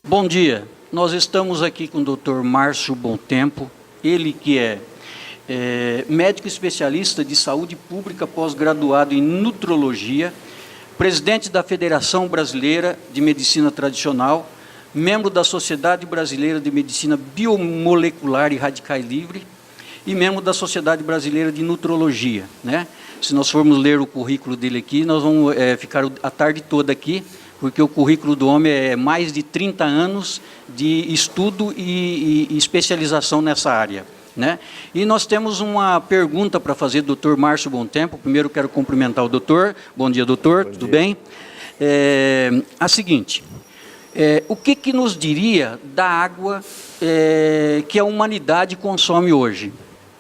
Bom dia, nós estamos aqui com o Dr. Márcio Bontempo, ele que é médico especialista de saúde pública, pós-graduado em nutrologia, presidente da Federação Brasileira de Medicina Tradicional, membro da Sociedade Brasileira de Medicina Biomolecular e Radicais Livre e membro da Sociedade Brasileira de Nutrologia, né? Se nós formos ler o currículo dele aqui, nós vamos ficar a tarde toda aqui, porque o currículo do homem é mais de 30 anos de estudo e especialização nessa área, né? E nós temos uma pergunta para fazer do Dr. Márcio Bontempo. Primeiro quero cumprimentar o doutor. Bom dia, doutor. Tudo bem? A seguinte, o que nos diria da água que a humanidade consome hoje?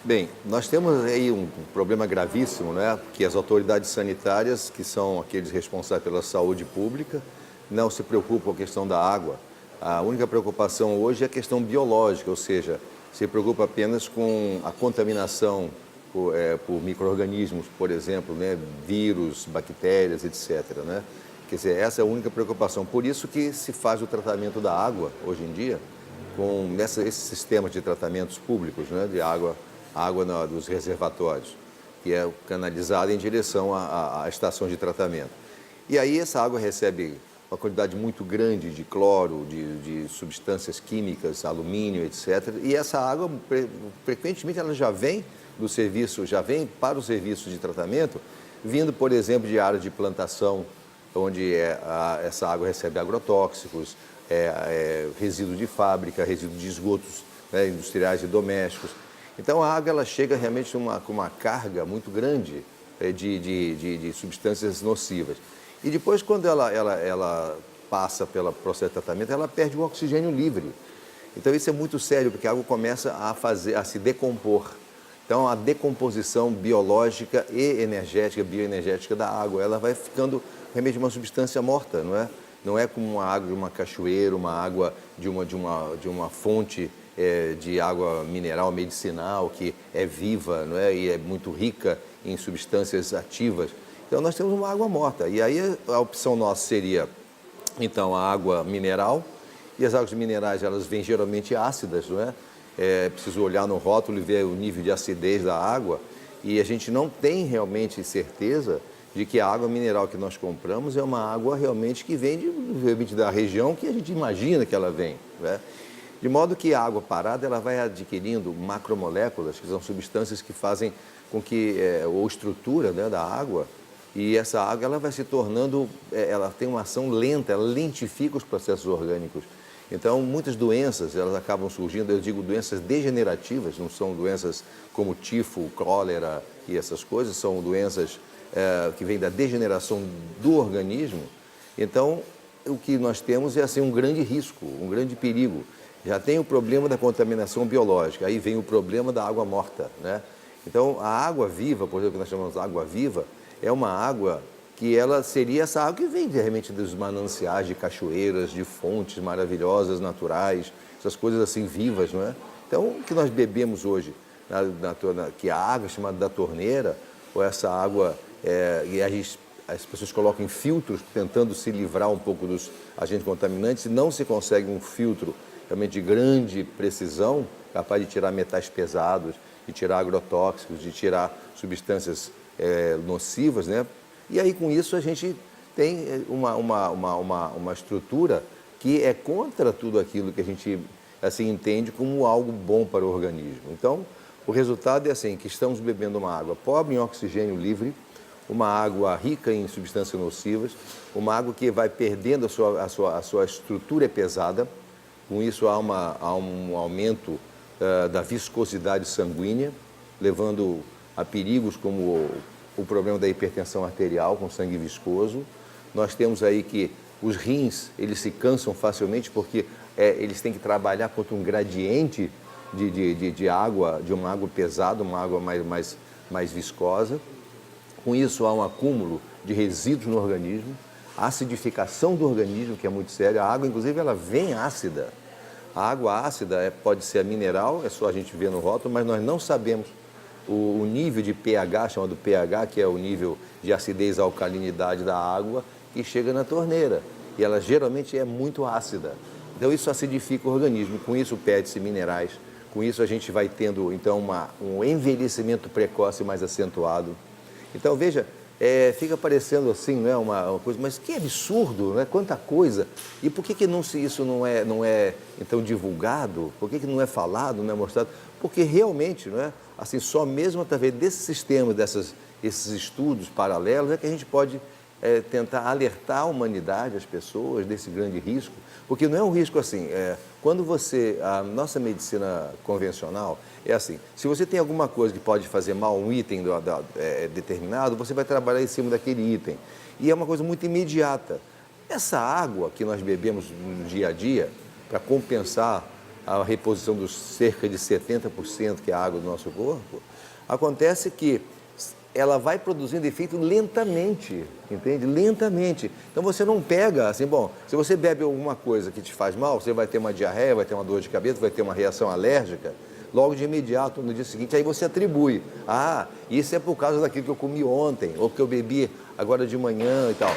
Bem, nós temos aí um problema gravíssimo, né? Que as autoridades sanitárias, que são aqueles responsáveis pela saúde pública, não se preocupam com a questão da água. A única preocupação hoje é a questão biológica, ou seja, se preocupa apenas com a contaminação por micro-organismos, por exemplo, né? Vírus, bactérias, etc., né? Quer dizer, essa é a única preocupação. Por isso que se faz o tratamento da água, hoje em dia, com esses sistemas de tratamentos públicos, né? De água dos reservatórios, que é canalizada em direção à estação de tratamento. E aí essa água recebe uma quantidade muito grande de cloro, de substâncias químicas, alumínio, etc. E essa água, frequentemente, ela já vem do serviço, já vem para o serviço de tratamento, vindo, por exemplo, de áreas de plantação, onde essa água recebe agrotóxicos, resíduo de fábrica, resíduo de esgotos, né, industriais e domésticos. Então, a água ela chega realmente com uma carga muito grande de substâncias nocivas. E depois, quando ela passa pelo processo de tratamento, ela perde o oxigênio livre. Então, isso é muito sério, porque a água começa a se decompor. Então, a decomposição biológica e energética, bioenergética da água, ela vai ficando realmente uma substância morta, não é? Não é como uma água de uma cachoeira, uma água de uma fonte de água mineral medicinal, que é viva, não é? E é muito rica em substâncias ativas. Então, nós temos uma água morta. E aí, a opção nossa seria, então, a água mineral. E as águas minerais, elas vêm geralmente ácidas, não é? É preciso olhar no rótulo e ver o nível de acidez da água. E a gente não tem realmente certeza de que a água mineral que nós compramos é uma água realmente que vem da região que a gente imagina que ela vem, né? De modo que a água parada ela vai adquirindo macromoléculas, que são substâncias que fazem com que, ou estrutura, né, da água, e essa água ela vai se tornando, ela tem uma ação lenta, ela lentifica os processos orgânicos. Então, muitas doenças, elas acabam surgindo, eu digo doenças degenerativas, não são doenças como tifo, cólera e essas coisas, são doenças que vêm da degeneração do organismo. Então, o que nós temos é assim, um grande risco, um grande perigo. Já tem o problema da contaminação biológica, aí vem o problema da água morta, né? Então, a água viva, por exemplo, que nós chamamos de água viva, é uma água que ela seria essa água que vem realmente dos mananciais, de cachoeiras, de fontes maravilhosas, naturais, essas coisas assim vivas, não é? Então, o que nós bebemos hoje, que é a água chamada da torneira, ou essa água, as pessoas colocam em filtros tentando se livrar um pouco dos agentes contaminantes, e não se consegue um filtro realmente de grande precisão, capaz de tirar metais pesados, de tirar agrotóxicos, de tirar substâncias nocivas, né? E aí, com isso, a gente tem uma estrutura que é contra tudo aquilo que a gente assim, entende como algo bom para o organismo. Então, o resultado é assim, que estamos bebendo uma água pobre em oxigênio livre, uma água rica em substâncias nocivas, uma água que vai perdendo a sua estrutura pesada. Com isso, há um aumento da viscosidade sanguínea, levando a perigos como o problema da hipertensão arterial com sangue viscoso. Nós temos aí que os rins, eles se cansam facilmente porque eles têm que trabalhar contra um gradiente de água, de uma água pesada, uma água mais viscosa. Com isso, há um acúmulo de resíduos no organismo, a acidificação do organismo, que é muito séria. A água, inclusive, ela vem ácida. A água ácida pode ser a mineral, é só a gente ver no rótulo, mas nós não sabemos o nível de pH, chamado pH, que é o nível de acidez, alcalinidade da água, que chega na torneira. E ela geralmente é muito ácida. Então isso acidifica o organismo, com isso perde-se minerais, com isso a gente vai tendo então um envelhecimento precoce mais acentuado. Então veja, fica parecendo assim, né, uma coisa, mas que absurdo, né? Quanta coisa. E por que não isso não é então divulgado? Por que não é falado, não é mostrado? Porque realmente, não é, assim, só mesmo através desse sistema, esses estudos paralelos é que a gente pode tentar alertar a humanidade, as pessoas, desse grande risco. Porque não é um risco assim, quando a nossa medicina convencional é assim, se você tem alguma coisa que pode fazer mal, um item determinado, você vai trabalhar em cima daquele item. E é uma coisa muito imediata. Essa água que nós bebemos no dia a dia, para compensar a reposição dos cerca de 70% que é a água do nosso corpo, acontece que ela vai produzindo efeito lentamente, entende? Lentamente. Então você não pega assim, bom, se você bebe alguma coisa que te faz mal, você vai ter uma diarreia, vai ter uma dor de cabeça, vai ter uma reação alérgica, logo de imediato, no dia seguinte, aí você atribui. Ah, isso é por causa daquilo que eu comi ontem, ou que eu bebi agora de manhã e tal.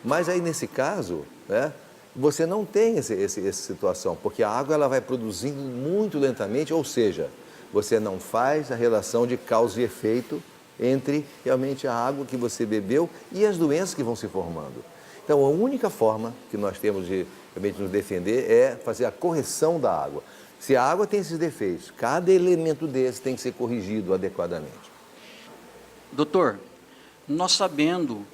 Mas aí nesse caso, né, você não tem essa situação, porque a água ela vai produzindo muito lentamente, ou seja, você não faz a relação de causa e efeito entre realmente a água que você bebeu e as doenças que vão se formando. Então, a única forma que nós temos de realmente nos defender é fazer a correção da água. Se a água tem esses defeitos, cada elemento desse tem que ser corrigido adequadamente. Doutor, nós sabendo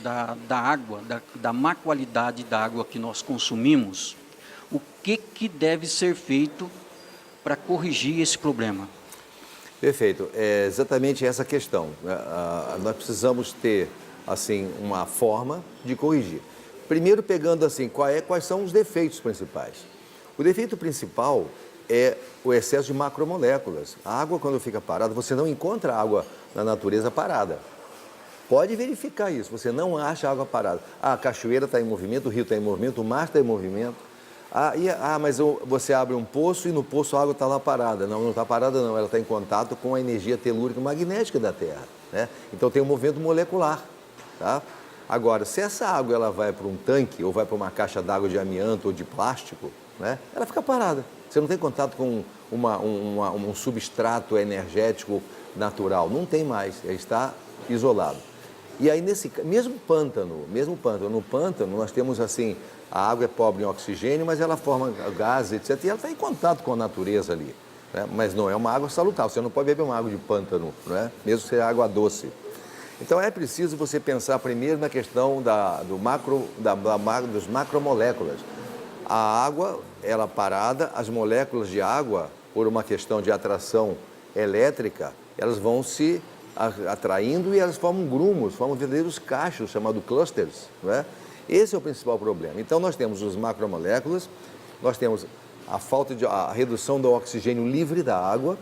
da água, da má qualidade da água que nós consumimos, o que deve ser feito para corrigir esse problema? Perfeito, é exatamente essa questão. Nós precisamos ter assim uma forma de corrigir. Primeiro pegando assim, quais são os defeitos principais. O defeito principal é o excesso de macromoléculas. A água, quando fica parada, você não encontra água na natureza parada. Pode verificar isso, você não acha água parada. A cachoeira está em movimento, o rio está em movimento, o mar está em movimento. Mas você abre um poço e no poço a água está lá parada. Não está parada não, ela está em contato com a energia telúrica magnética da Terra, né? Então tem um movimento molecular, tá? Agora, se essa água ela vai para um tanque ou vai para uma caixa d'água de amianto ou de plástico, né, ela fica parada. Você não tem contato com um substrato energético natural, não tem mais, está isolado. E aí, mesmo pântano, no pântano nós temos assim, a água é pobre em oxigênio, mas ela forma gases, etc. E ela está em contato com a natureza ali, né? Mas não é uma água salutar, você não pode beber uma água de pântano, né? Mesmo que seja água doce. Então é preciso você pensar primeiro na questão dos macromoléculas. A água, ela parada, as moléculas de água, por uma questão de atração elétrica, elas vão se atraindo e elas formam grumos, formam verdadeiros cachos, chamados clusters, não é? Esse é o principal problema. Então nós temos os macromoléculas, nós temos a redução do oxigênio livre da água,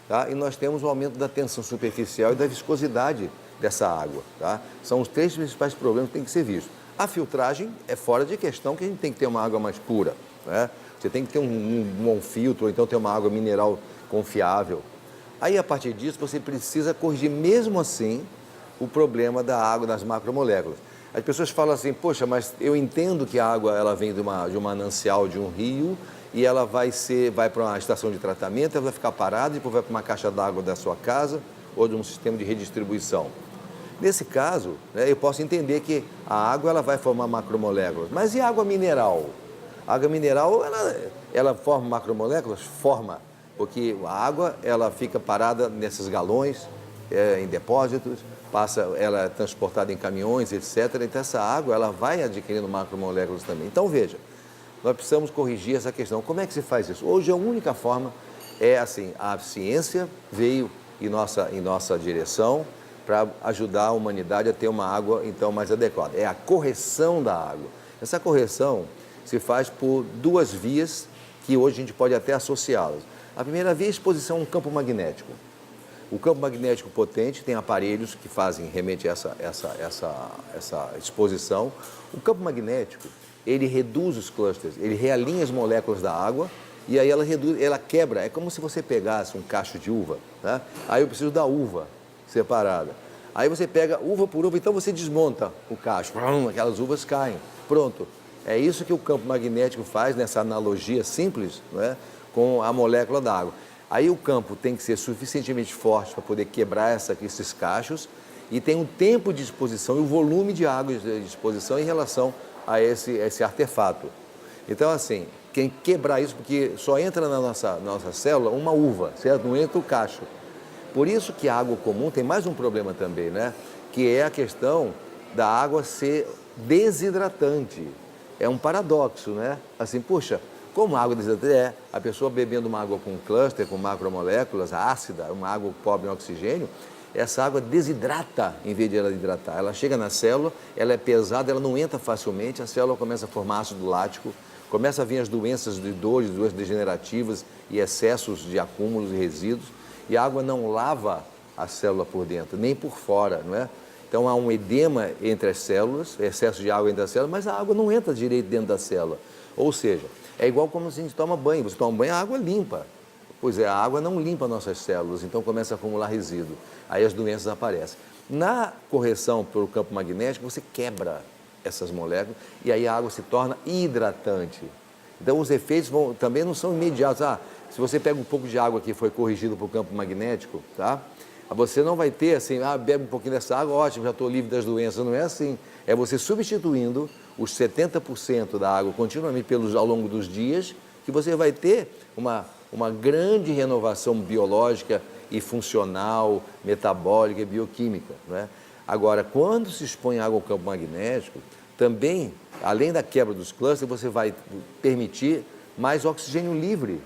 tá? E nós temos o aumento da tensão superficial e da viscosidade dessa água, tá? São os três principais problemas que têm que ser vistos. A filtragem é fora de questão, que a gente tem que ter uma água mais pura, né? Você tem que ter um bom filtro, ou então ter uma água mineral confiável. Aí, a partir disso, você precisa corrigir, mesmo assim, o problema da água, das macromoléculas. As pessoas falam assim, poxa, mas eu entendo que a água ela vem de um manancial, de um rio, e ela vai para uma estação de tratamento, ela vai ficar parada, depois vai para uma caixa d'água da sua casa, ou de um sistema de redistribuição. Nesse caso, né, eu posso entender que a água ela vai formar macromoléculas, mas e a água mineral? A água mineral, ela forma macromoléculas? Forma. Porque a água ela fica parada nesses galões, em depósitos, ela é transportada em caminhões, etc. Então essa água ela vai adquirindo macromoléculas também. Então veja, nós precisamos corrigir essa questão. Como é que se faz isso? Hoje a única forma é assim, a ciência veio em nossa direção para ajudar a humanidade a ter uma água então mais adequada. É a correção da água. Essa correção se faz por duas vias que hoje a gente pode até associá-las. A primeira via é a exposição a um campo magnético. O campo magnético potente tem aparelhos que fazem realmente essa exposição. O campo magnético, ele reduz os clusters, ele realinha as moléculas da água e aí ela quebra. É como se você pegasse um cacho de uva, né? Aí eu preciso da uva separada. Aí você pega uva por uva, então você desmonta o cacho, aquelas uvas caem. Pronto, É isso que o campo magnético faz, nessa analogia simples, né, com a molécula da água. Aí o campo tem que ser suficientemente forte para poder quebrar esses cachos e tem um tempo de exposição e o volume de água de exposição em relação a esse artefato. Então, assim, quem quebrar isso, porque só entra na nossa célula uma uva, certo? Não entra o cacho. Por isso que a água comum tem mais um problema também, né? Que é a questão da água ser desidratante. É um paradoxo, né? Assim, puxa, como a água desidratante a pessoa bebendo uma água com cluster, com macromoléculas, ácida, uma água pobre em oxigênio, essa água desidrata em vez de ela hidratar. Ela chega na célula, ela é pesada, ela não entra facilmente, a célula começa a formar ácido lático, começa a vir as doenças de dores, doenças degenerativas e excessos de acúmulos e resíduos, e a água não lava a célula por dentro, nem por fora, não é? Então há um edema entre as células, excesso de água entre as células, mas a água não entra direito dentro da célula. Ou seja, é igual como se a gente toma banho, você toma banho, a água limpa. Pois é, a água não limpa nossas células, então começa a acumular resíduo. Aí as doenças aparecem. Na correção pelo campo magnético, você quebra essas moléculas e aí a água se torna hidratante. Então os efeitos também não são imediatos. Se você pega um pouco de água que foi corrigido por campo magnético, tá? Você não vai ter assim, bebe um pouquinho dessa água, ótimo, já estou livre das doenças. Não é assim. É você substituindo os 70% da água continuamente ao longo dos dias, que você vai ter uma grande renovação biológica e funcional, metabólica e bioquímica, não é? Agora, quando se expõe água ao campo magnético, também, além da quebra dos clusters, você vai permitir mais oxigênio livre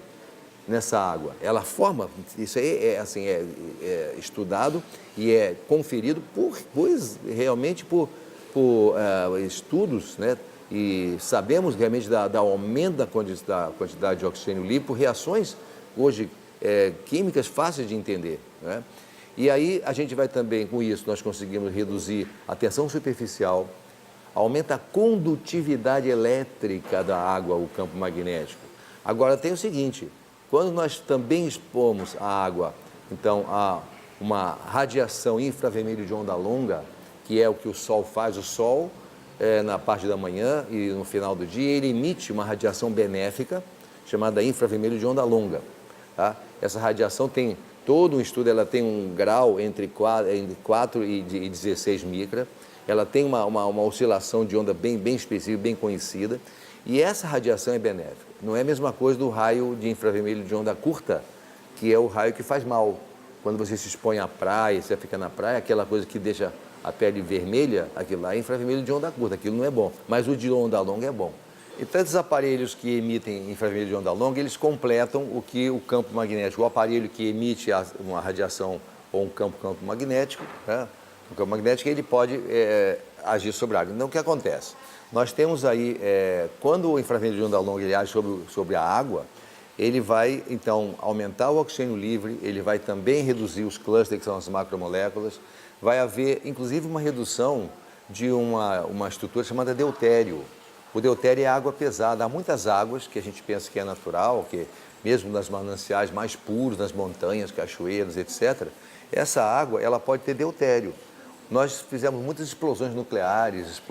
nessa água. Ela forma, isso aí é estudado e é conferido realmente por estudos, né? E sabemos realmente do aumento da quantidade de oxigênio livre por reações hoje químicas fáceis de entender, né? E aí a gente vai também, com isso, nós conseguimos reduzir a tensão superficial, aumenta a condutividade elétrica da água, o campo magnético. Agora tem o seguinte, quando nós também expomos a água, então, a uma radiação infravermelho de onda longa, que é o que o Sol faz, o Sol, na parte da manhã e no final do dia, ele emite uma radiação benéfica, chamada infravermelho de onda longa. Tá? Essa radiação tem todo um estudo, ela tem um grau entre 4 e 16 micra, ela tem uma oscilação de onda bem específica, bem conhecida, e essa radiação é benéfica. Não é a mesma coisa do raio de infravermelho de onda curta, que é o raio que faz mal. Quando você se expõe à praia, você fica na praia, aquela coisa que deixa a pele vermelha, aquilo lá é infravermelho de onda curta, aquilo não é bom, mas o de onda longa é bom. Então, esses aparelhos que emitem infravermelho de onda longa, eles completam o que o campo magnético, o aparelho que emite uma radiação ou um campo magnético, né? O campo magnético ele pode agir sobre a água. Então, o que acontece? Nós temos aí, quando o infravermelho de onda longa ele age sobre a água, ele vai, então, aumentar o oxigênio livre, ele vai também reduzir os clusters, que são as macromoléculas, vai haver, inclusive, uma redução de uma estrutura chamada deutério. O deutério é água pesada. Há muitas águas que a gente pensa que é natural, que mesmo nas mananciais mais puros, nas montanhas, cachoeiras, etc., essa água ela pode ter deutério. Nós fizemos muitas explosões nucleares,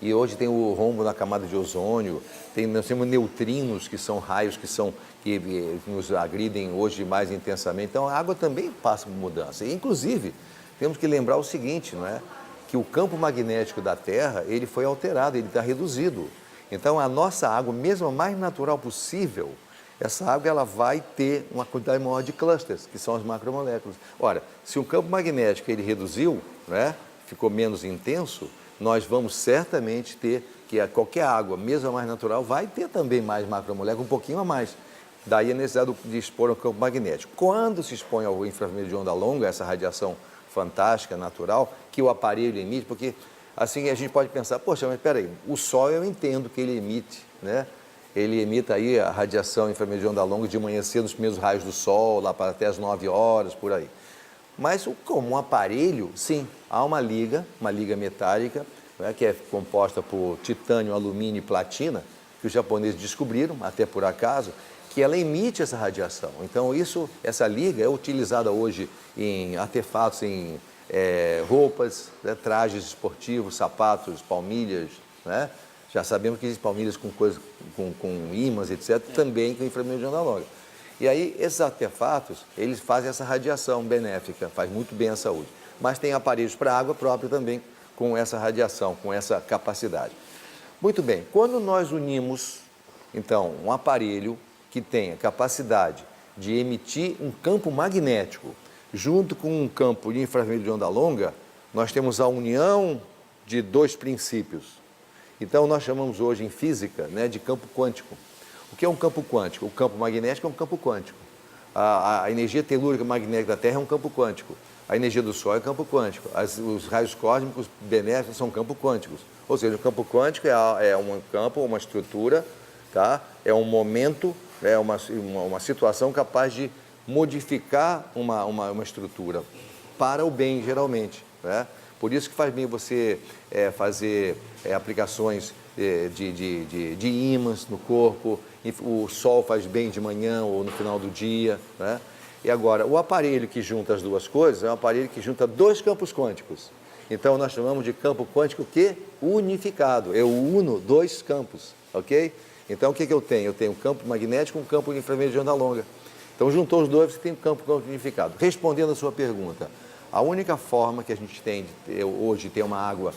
e hoje tem o rombo na camada de ozônio, nós temos neutrinos, que são raios que nos agridem hoje mais intensamente. Então, a água também passa por mudança. E, inclusive, temos que lembrar o seguinte, não é? Que o campo magnético da Terra, ele foi alterado, ele está reduzido. Então, a nossa água, mesmo a mais natural possível, essa água ela vai ter uma quantidade maior de clusters, que são as macromoléculas. Ora, se o campo magnético ele reduziu, né, ficou menos intenso, nós vamos certamente ter que qualquer água, mesmo a mais natural, vai ter também mais macromoléculas, um pouquinho a mais. Daí a necessidade de expor ao campo magnético. Quando se expõe ao infravermelho de onda longa, essa radiação fantástica, natural, que o aparelho emite, porque assim a gente pode pensar, poxa, mas peraí, o Sol eu entendo que ele emite, né? Ele emite aí a radiação infravermelho de onda longa de manhã cedo, nos primeiros raios do Sol, lá para até as 9 horas, por aí. Mas como um aparelho, sim, há uma liga metálica, né, que é composta por titânio, alumínio e platina, que os japoneses descobriram, até por acaso, que ela emite essa radiação. Então, essa liga é utilizada hoje em artefatos, em roupas, né, trajes esportivos, sapatos, palmilhas, né, Já sabemos que existem palmilhas com coisas, com ímãs, etc., também com infravermelho de onda longa. E aí, esses artefatos, eles fazem essa radiação benéfica, faz muito bem à saúde. Mas tem aparelhos para água própria também com essa radiação, com essa capacidade. Muito bem, quando nós unimos, então, um aparelho que tem a capacidade de emitir um campo magnético junto com um campo de infravermelho de onda longa, nós temos a união de dois princípios. Então, nós chamamos hoje em física, né, de campo quântico. O que é um campo quântico? O campo magnético é um campo quântico. A energia telúrica magnética da Terra é um campo quântico. A energia do Sol é campo quântico. Os raios cósmicos benéficos são campos quânticos. Ou seja, o campo quântico é um campo, uma estrutura, tá? É um momento, é uma situação capaz de modificar uma estrutura para o bem, geralmente, né? Por isso que faz bem você fazer aplicações de ímãs no corpo, o sol faz bem de manhã ou no final do dia, né? E agora, o aparelho que junta as duas coisas é um aparelho que junta dois campos quânticos. Então, nós chamamos de campo quântico unificado. Eu uno dois campos, ok? Então, o que eu tenho? Eu tenho um campo magnético e um campo infravermelho de onda longa. Então, juntou os dois, você tem um campo quântico unificado. Respondendo a sua pergunta, a única forma que a gente tem hoje de ter uma água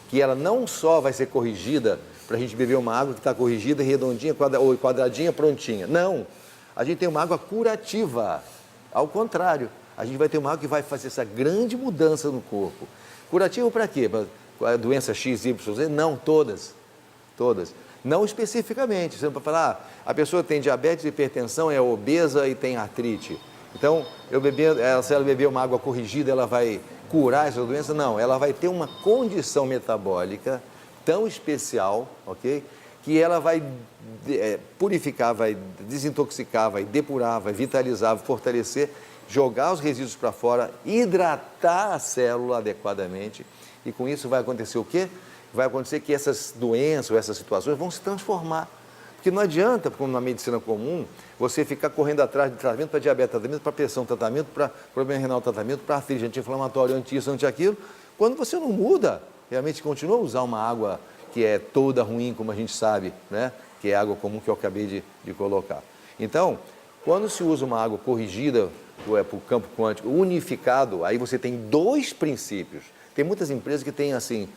que ela não só vai ser corrigida para a gente beber uma água que está corrigida, redondinha, ou quadradinha, prontinha. Não, a gente tem uma água curativa. Ao contrário, a gente vai ter uma água que vai fazer essa grande mudança no corpo. Curativo para quê? Para a doença X, Y, Z? Não, todas. Todas. Não especificamente. Você não pode falar, a pessoa tem diabetes, hipertensão, é obesa e tem artrite. Então, se ela beber uma água corrigida, ela vai curar essa doença? Não, ela vai ter uma condição metabólica tão especial, ok? Que ela vai purificar, vai desintoxicar, vai depurar, vai vitalizar, vai fortalecer, jogar os resíduos para fora, hidratar a célula adequadamente. E com isso vai acontecer o quê? Vai acontecer que essas doenças ou essas situações vão se transformar. Porque não adianta, como na medicina comum, você ficar correndo atrás de tratamento para diabetes, tratamento para pressão, tratamento para problema renal, tratamento para artrite, anti-inflamatório, anti-isso, anti-aquilo, quando você não muda, realmente continua a usar uma água que é toda ruim, como a gente sabe, né? Que é a água comum que eu acabei de colocar. Então, quando se usa uma água corrigida para o campo quântico unificado, aí você tem dois princípios. Tem muitas empresas que têm assim,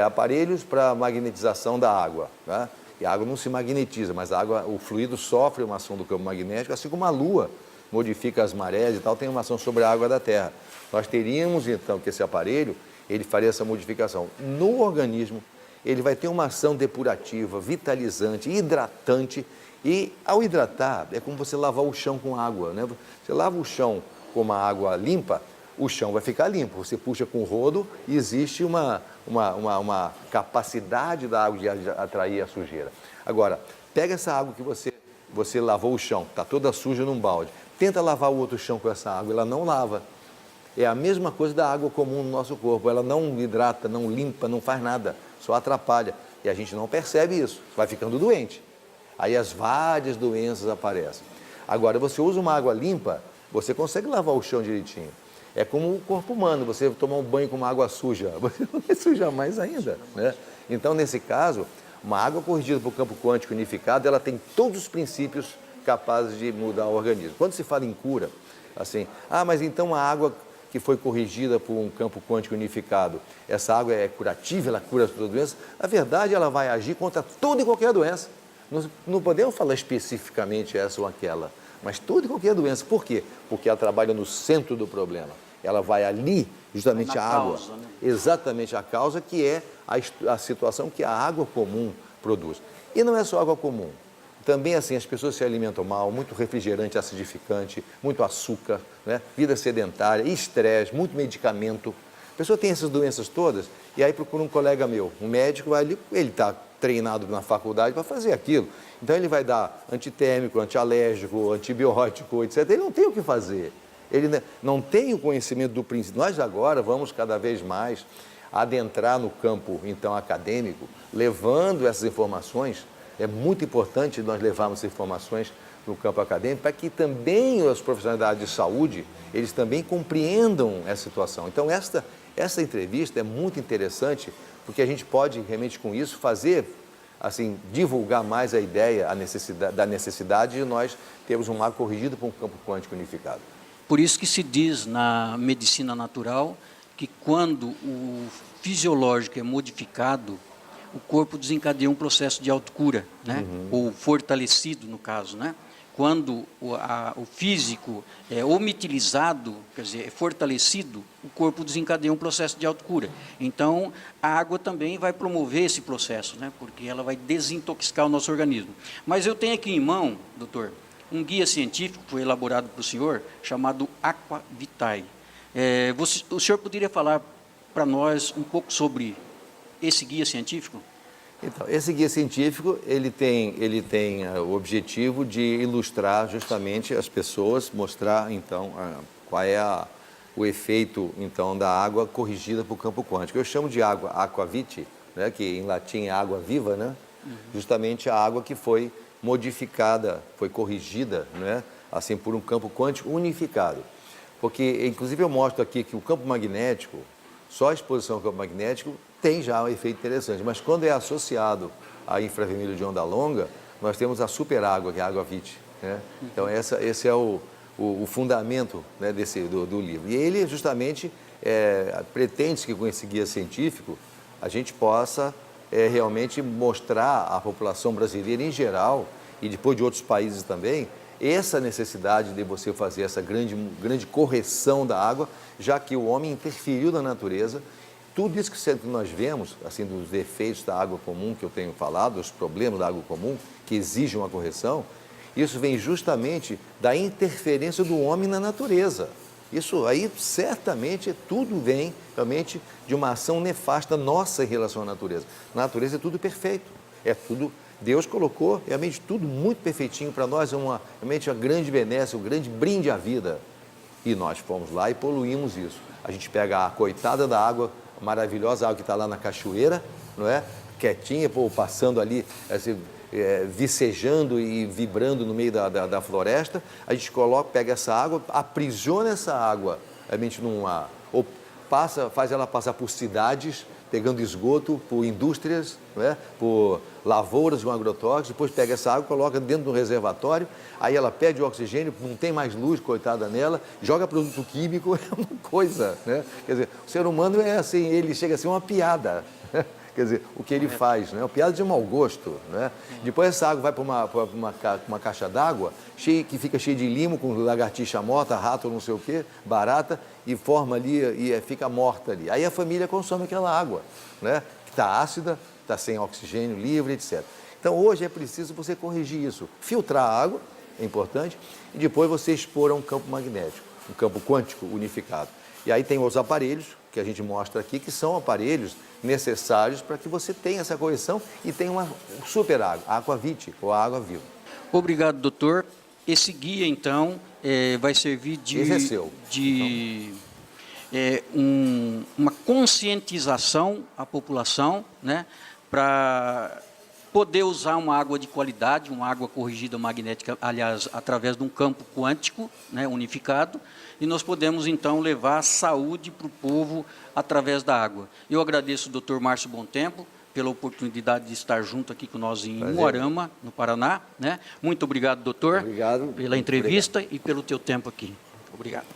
aparelhos para magnetização da água, né? E a água não se magnetiza, mas a água, o fluido sofre uma ação do campo magnético, assim como a Lua modifica as marés e tal, tem uma ação sobre a água da Terra. Nós teríamos então que esse aparelho, ele faria essa modificação no organismo, ele vai ter uma ação depurativa, vitalizante, hidratante, e ao hidratar é como você lavar o chão com água, né? Você lava o chão com uma água limpa, o chão vai ficar limpo, você puxa com o rodo e existe uma capacidade da água de atrair a sujeira. Agora, pega essa água que você lavou o chão, está toda suja num balde, tenta lavar o outro chão com essa água, ela não lava. É a mesma coisa da água comum no nosso corpo, ela não hidrata, não limpa, não faz nada, só atrapalha. E a gente não percebe isso, vai ficando doente. Aí as várias doenças aparecem. Agora, você usa uma água limpa, você consegue lavar o chão direitinho. É como o corpo humano, você tomar um banho com uma água suja, você não vai sujar mais ainda, né? Então, nesse caso, uma água corrigida por campo quântico unificado, ela tem todos os princípios capazes de mudar o organismo. Quando se fala em cura, assim, mas então a água que foi corrigida por um campo quântico unificado, essa água é curativa, ela cura toda doença? Na verdade, ela vai agir contra toda e qualquer doença. Nós não podemos falar especificamente essa ou aquela, mas toda e qualquer doença. Por quê? Porque ela trabalha no centro do problema. Ela vai ali, justamente a água. Causa, né? Exatamente a causa, que é a situação que a água comum produz. E não é só água comum. Também, assim, as pessoas se alimentam mal, muito refrigerante acidificante, muito açúcar, né? Vida sedentária, estresse, muito medicamento. A pessoa tem essas doenças todas e aí procura um colega meu, um médico, ele está treinado na faculdade para fazer aquilo. Então, ele vai dar antitérmico, antialérgico, antibiótico, etc. Ele não tem o que fazer. Ele não tem o conhecimento do princípio. Nós agora vamos cada vez mais adentrar no campo, então, acadêmico, levando essas informações. É muito importante nós levarmos essas informações no campo acadêmico para que também os profissionais da área de saúde, eles também compreendam essa situação. Então, essa entrevista é muito interessante, porque a gente pode, realmente, com isso, fazer assim, divulgar mais a ideia, da necessidade de nós termos uma água corrigida por um campo quântico unificado. Por isso que se diz na medicina natural que quando o fisiológico é modificado, o corpo desencadeia um processo de autocura, né? Ou fortalecido, no caso, né? Quando o físico é omitilizado, quer dizer, é fortalecido, o corpo desencadeia um processo de autocura. Então, a água também vai promover esse processo, né? Porque ela vai desintoxicar o nosso organismo. Mas eu tenho aqui em mão, doutor, um guia científico que foi elaborado para o senhor, chamado Aqua Vitae. O senhor poderia falar para nós um pouco sobre esse guia científico? Então, esse guia científico, ele tem o objetivo de ilustrar justamente as pessoas, mostrar, então, qual é o efeito, então, da água corrigida por campo quântico. Eu chamo de água aquavit, né, que em latim é água viva, né? Justamente a água que foi modificada, foi corrigida, né, assim, por um campo quântico unificado. Porque, inclusive, eu mostro aqui que o campo magnético, só a exposição ao campo magnético tem já um efeito interessante, mas quando é associado a infravermelho de onda longa, nós temos a superágua, que é a água Vit, né? Então, esse é o fundamento, né, do livro. E ele, justamente, pretende que com esse guia científico a gente possa realmente mostrar à população brasileira em geral, e depois de outros países também, essa necessidade de você fazer essa grande correção da água, já que o homem interferiu na natureza. Tudo isso que sempre nós vemos, assim, dos defeitos da água comum que eu tenho falado, os problemas da água comum, que exigem uma correção, isso vem justamente da interferência do homem na natureza. Isso aí, certamente, tudo vem realmente de uma ação nefasta nossa em relação à natureza. Na natureza é tudo perfeito, é tudo... Deus colocou realmente tudo muito perfeitinho para nós, realmente uma grande benesse, um grande brinde à vida. E nós fomos lá e poluímos isso. A gente pega a coitada da água, a maravilhosa água que está lá na cachoeira, não é? Quietinha, passando ali, assim, vicejando e vibrando no meio da floresta. A gente pega essa água, aprisiona essa água, realmente ou faz ela passar por cidades, pegando esgoto, por indústrias, não é? Por lavouras com agrotóxicos, depois pega essa água, coloca dentro do reservatório, aí ela perde o oxigênio, não tem mais luz, coitada nela, joga produto químico, é uma coisa, né? Quer dizer, o ser humano é assim, ele chega a ser uma piada, né? Quer dizer, o que ele faz, né? Uma piada de mau gosto, né? Depois essa água vai para uma caixa d'água, que fica cheia de limo, com lagartixa morta, rato, não sei o quê, barata, e forma ali, e fica morta ali. Aí a família consome aquela água, né? Que está ácida, está sem oxigênio livre, etc. Então, hoje é preciso você corrigir isso. Filtrar a água, é importante, e depois você expor a um campo magnético, um campo quântico unificado. E aí tem os aparelhos, que a gente mostra aqui, que são aparelhos necessários para que você tenha essa correção e tenha uma super água, a Aquavit, ou a água viva. Obrigado, doutor. Esse guia, então, vai servir Esse é seu. Uma conscientização à população, né, para poder usar uma água de qualidade, uma água corrigida magnética, aliás, através de um campo quântico, né, unificado, e nós podemos, então, levar a saúde para o povo através da água. Eu agradeço ao Dr. Márcio Bontempo pela oportunidade de estar junto aqui com nós em Umuarama, no Paraná, né? Muito obrigado, doutor, Obrigado. pela entrevista e pelo teu tempo aqui. Obrigado.